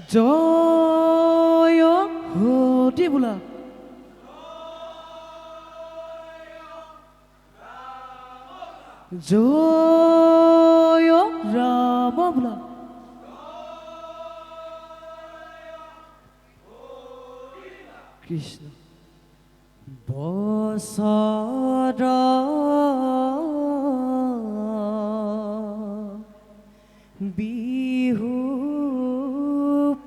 জয় হৰি বোলা জয় ৰাম বোলা কৃষ্ণ বছৰ বিহু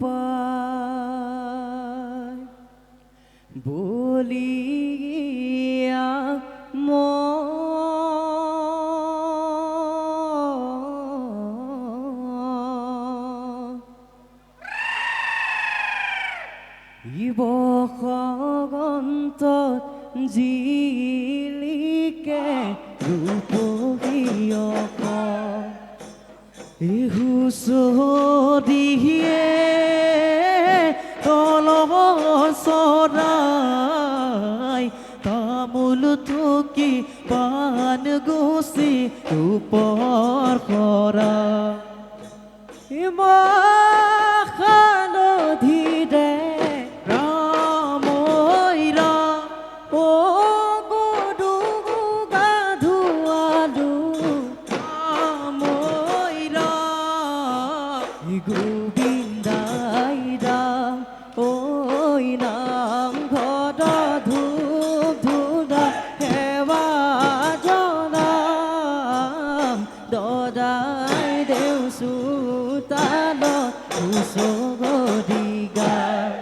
পায় বলিয়া বসন্তত জিলিকে ৰূপহীয়ক হুঁচৰিয়ে তলব চৰাই তামোল থকি পাণ গুচি ৰূপৰ কৰা নদীৰে গোবিন্দাই ৰাম ঐ নাম ঘট ধূপ ধূনা সেৱা জনাম দদাই দেউ চোতাল হুঁচৰি গাম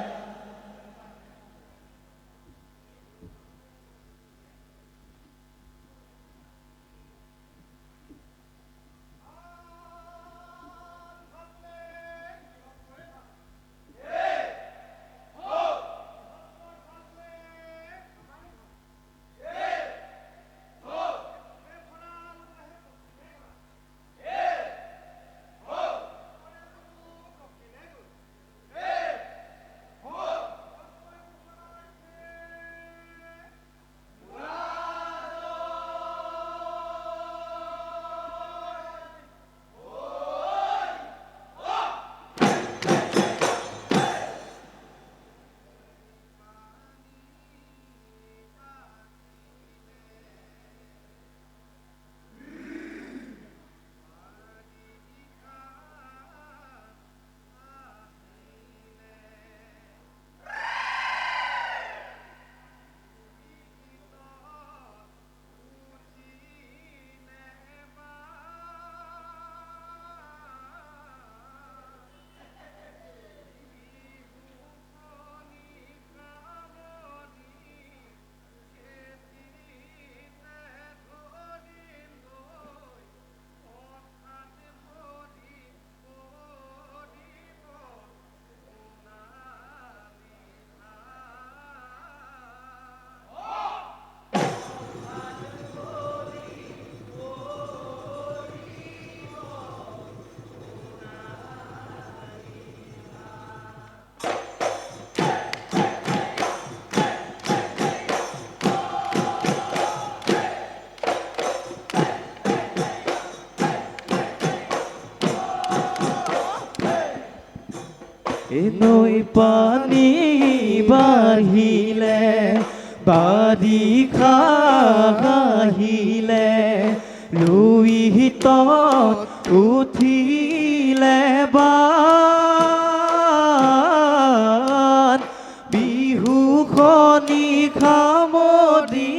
নৈ পানী বাঢ়িলে বাৰিষা আহিলে লুইতত উঠিলে বান বিহুখনি খামৰি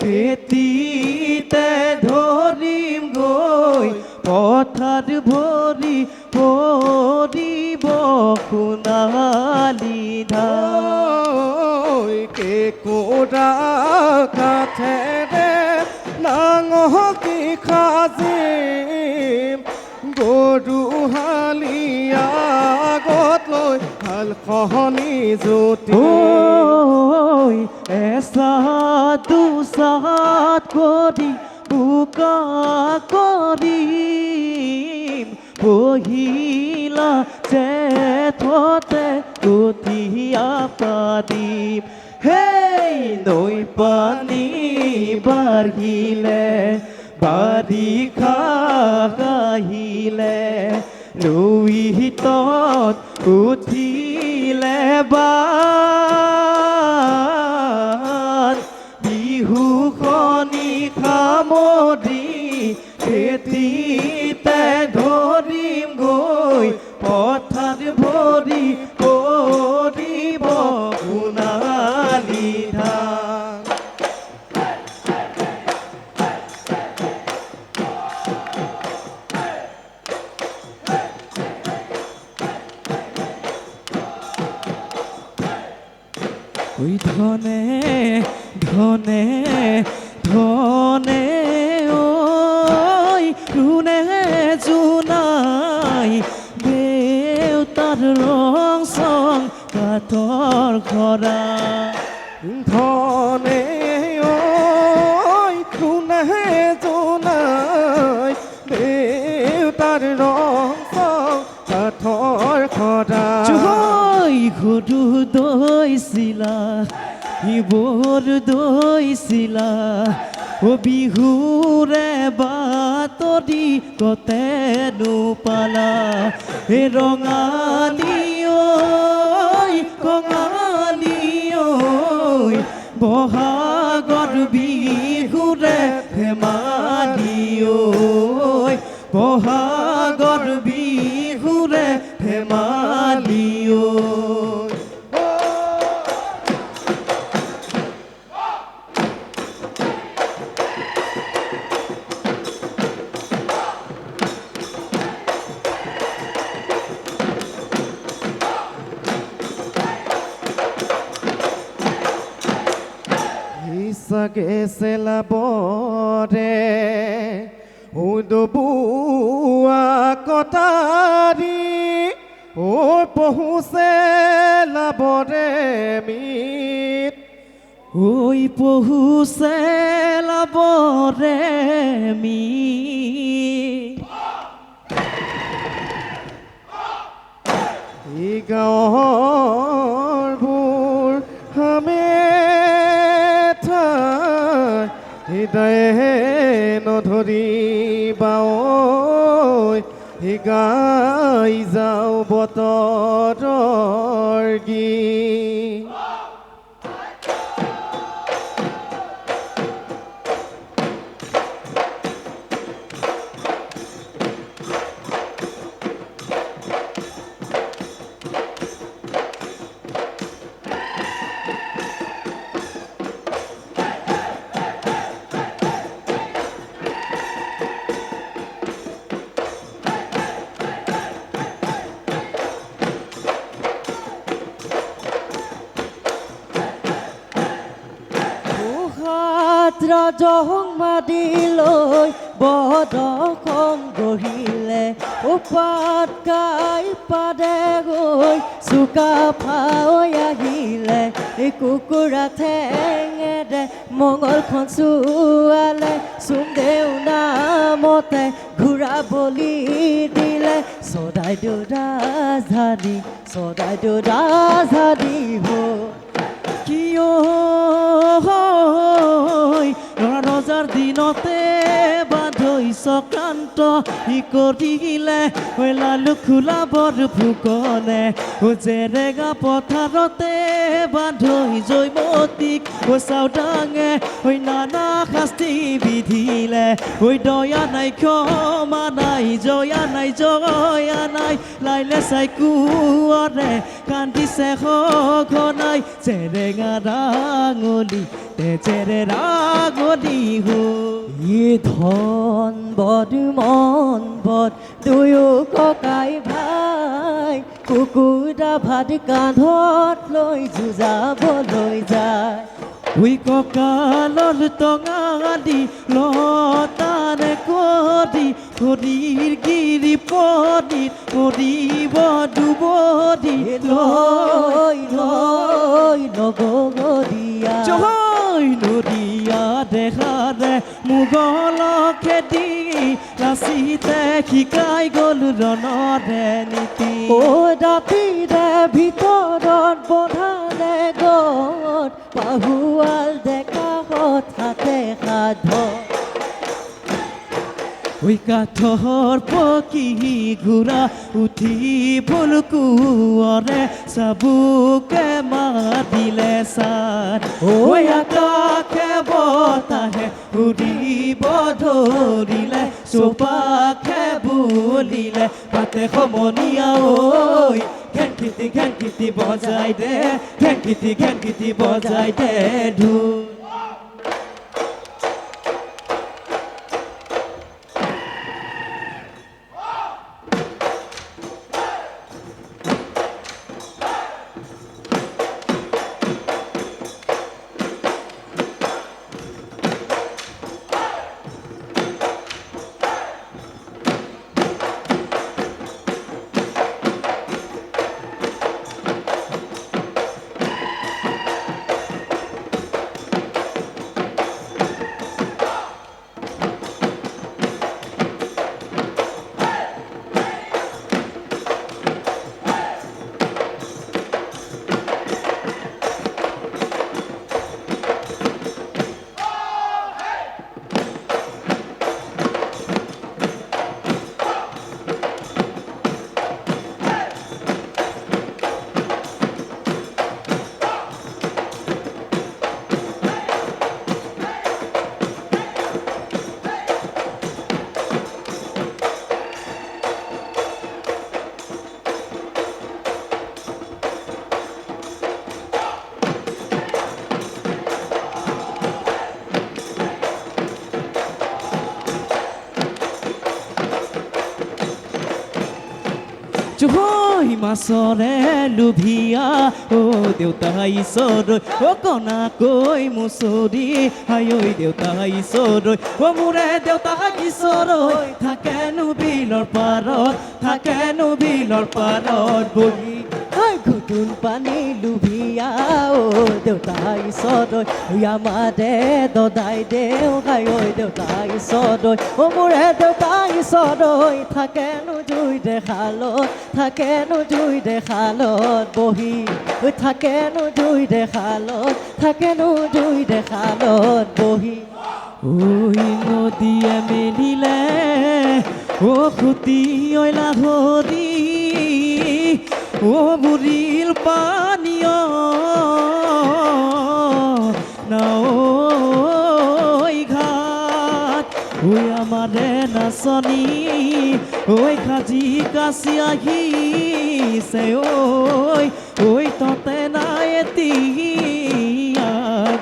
খেতিতে ধৰিম গৈ পথাৰ ভৰি পৰিব সোণালী ধান কেঁকুৰা কাঠেৰে নাঙঠি সাজিম গৰু হালিয়া আগত লৈ হালখনি জুতি এচাত দুচাত কৰি বোকা কৰিম পহিলা জেঠতে কঠীয়া পাৰিম হেই নৈ পানী বাঢ়িলে বাৰিষা আহিলে লুইতত উঠিলে বান বিহু খনি খামৰি খেতিতে ধৰিম গৈ পথাৰ ভৰি কৰিব সোণালী ধান ওই ধনে ধনে ধনে ওই ৰুনে জোনাই দেউতাৰ ৰং চং কাঠৰ খৰা ধনে ঐ কোনে জোনাই দেউতাৰ ৰং চং কাঠৰ খৰা জুই ঘৰু দৈছিলা শিৱৰ দৈছিলা ও বিহুৰে বাতৰি কতেনো পালা হে ৰঙালী ঐ কঙালী ঐ বহাগৰ বিহুৰে ধেমালি ঐ বহাগৰ বিহুৰে ধেমালি ঐ ইসাকে সেলাবৰে উদবুয়া কটাৰি ও পহুসে লাবৰে মিত ওই পহুছে লাবৰে মি ই গাঁৱৰ বোৰ হামে হৃদয়ে নধৰিবা ঐ গাই যাওঁ বতৰৰ গীত ৰাজহং মাদিলৈ বদখন গঢ়িলে উপাত গাই পাদে গৈ চুকা ফাই আহিলে এই কুকুৰা ঠেঙেৰে মঙলখন চুৱালে চুমদেউ নামতে ঘূৰা বলি দিলে চৰাইদেউ ৰাজধানী হ'ল কিয় ল'ৰা ৰজাৰ দিনতে বান্ধৈ চক্ৰান্ত ই কৰিলে লালু খোলা বৰ ফুকনে জেৰেগা পথাৰতে বান্ধৈ জয়মতীক চাওদাঙে নানা শাস্তি বিধিলে দয়া নাই ক্ষমা নাই জয়া নাই লাইলে চাই কুঁৱৰে কান্দিছে সঘনাই জেৰেঙা ৰাঙলী তেজেৰে ৰাঙলী ই ধন বদ মন বদ দুয়ো ককাই ভাই কুকুৰা ভাত কান্ধত লৈ যুঁজাবলৈ যায় উই কঁকালৰ টঙালি লতাৰে কৰি ভৰিৰ গিৰি পদিত মৰিব দুবৰি লৈ নগৰীয়া জয় নদীয়া দেখাৰে মোগল খেদি নাচিতে শিকাই গ'ল ৰণৰে নীতি ও ৰাতিৰে ভিতৰত বন্ধালে গত পাহুৱাল ডেকা হঠাতে সাধ ওই কাঠৰ পকী ঘোঁৰা উঠি ফুলকুঁৱৰে চাবুকে মাতিলে চাত ঐ আকাশে বতাহে উৰিব ধৰিলে চৌপাশে বুলিলে পাতে সমনীয়া ঐ ঘেংকিটি বজাই দে ঘেংকিটি বজাই দে ঢোল জুই মাছৰে লোভিয়া ও দেউতা ঈশ্বৰ ও কণাকৈ মুচৰি হাই ঐ দেউতা ঈশ্বৰ ও মোৰে দেউতা ঈশ্বৰ থাকেনো বিলৰ পাৰত বহি ঘুটুন পানী লুভিয়া ও দেউতা ঈশ্বৰ আমাৰে দদাই দেও খাই ঐ দেউতা ঈশ্বৰ ও মোৰে দেউতা ঈশ্বৰ থাকেনো জুই দেখালত বহি থাকেনো জুই দেখালত বহি ঐ নদীয়ে মেলিলে ও খুটি ঐলা ধৰি ও বুঢ়ীৰ পানীয় নাঐ ঘাট ঐ আমাৰে নাচনী ঐ খাজি কাচি আহিছে ঐ ততে নাই এতিয়া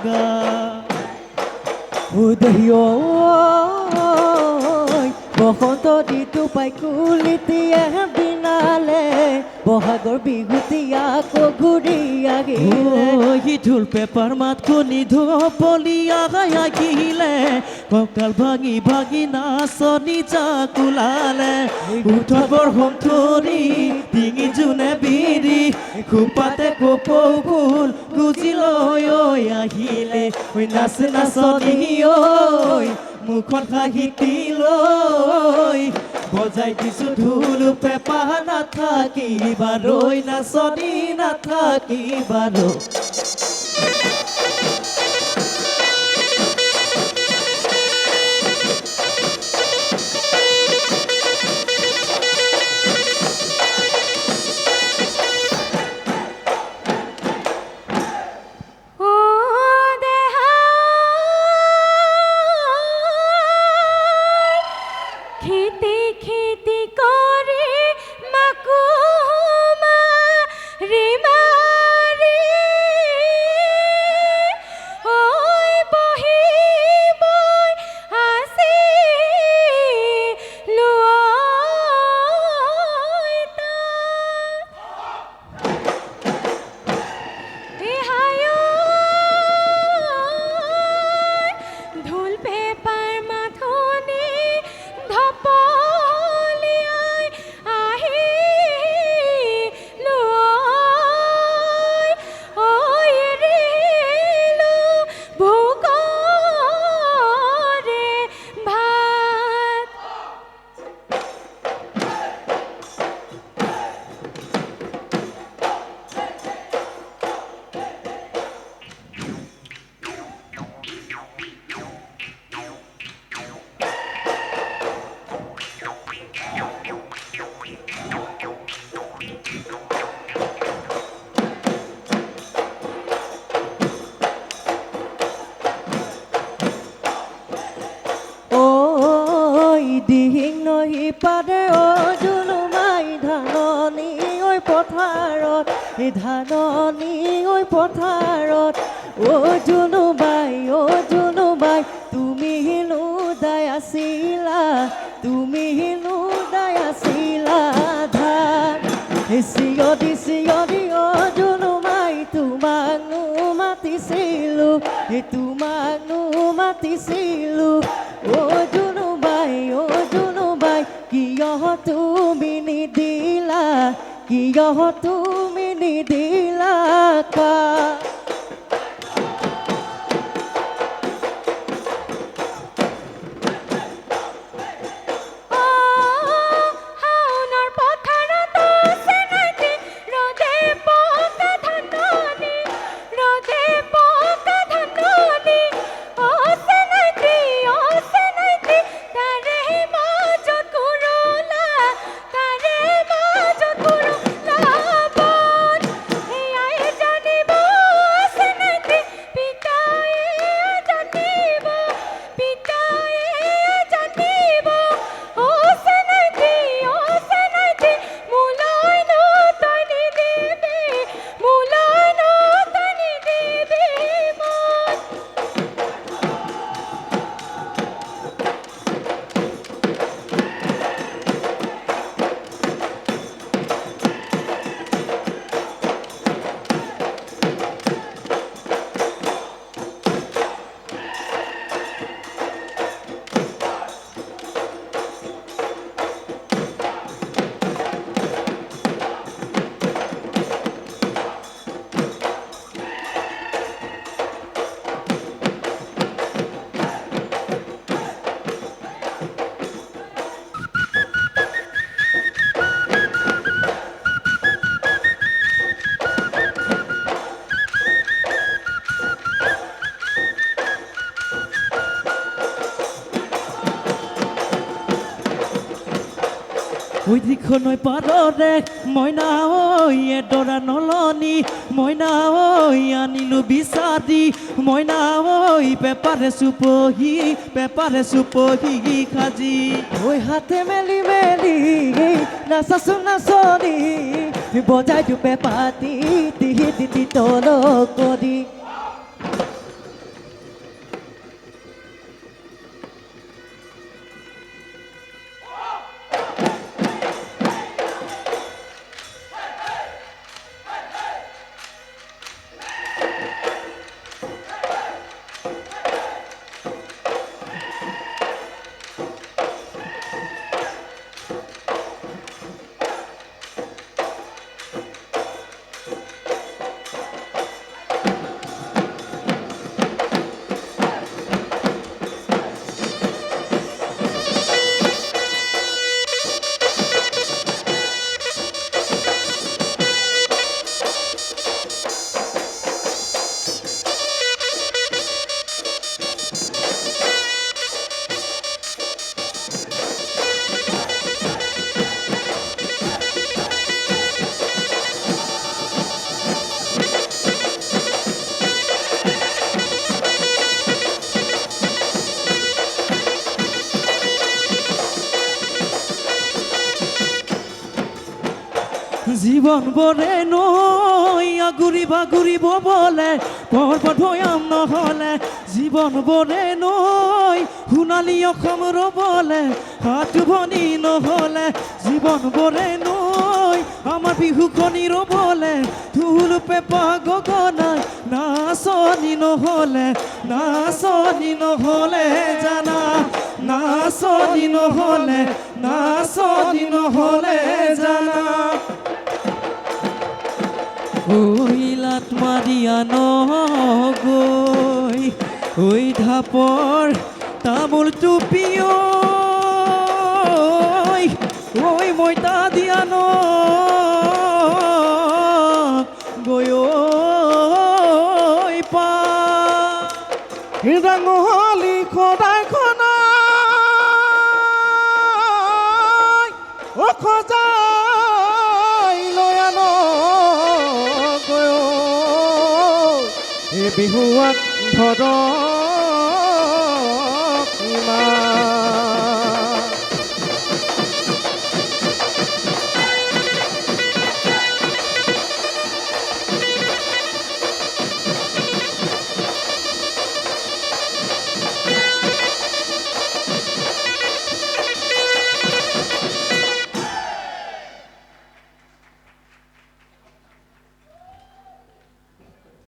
গা উদয় বসন্ত ঋতু পাই কুলিটিয়ে বিনালে বহাগৰ বিহুতীয়া আকৌ ঘূৰি আহিলে ঢোল পেপাৰ মাত শুনি ধপলিয়া আহিলে কঁকাল ভাঙি নাচনি জাকুলালে উঠবৰ ধৰি ডিঙি জোনে বিৰি খোপাতে কপৌ ফুল গুজি লৈ আহিলে নাচ নাচনি মুখত হাঁহিটি লৈ বজাই দিছো ঢোল পেপা নাথাকিবাৰৈ নাচনি নাথাকিবাৰৈ ঐ দিহিং নহি পাদে জুলুমাই ধাননি ঐ পথাৰত ধাননি ঐ পথাৰত জুনুবাই তুমি হেনো দাই আছিলা ধান চিঞৰি জুনুমাই তোমাকনো মাতিছিলো জুনুবাই কিয় তুমি নিদিলা কা ওই দিখন ওই পাৰৰে মইনা ঐ এডৰা নলনি মইনা ঐ আনিলো বিচাৰি মইনা ঐ পেপাৰে চুপহি খাজি ঐ হাতে মেলি নাচনি বজাই দুপে পাতি তিহি তল কৰি জীবন বৰে নৈ আগুৰিব বলে পৰ্বত ভৈয়াম নহলে জীবন বৰে নৈ সোণালী অসম ৰবলে হাত ভনী নহলে জীবন বৰে নৈ আমাৰ বিহুখনি ৰবলে ঢোল পেঁপা গগনাই নাচনি নহলে জানা নাচনি নহলে জানা ওই লাট মারিয়া নগৈ ওই ঢাপৰ তামোল টুপি ওই মইতা দিয়া গৈ পা ডাঙলি খদাইখন খজাই লৈ বিহুৱাক ধৰক ইমান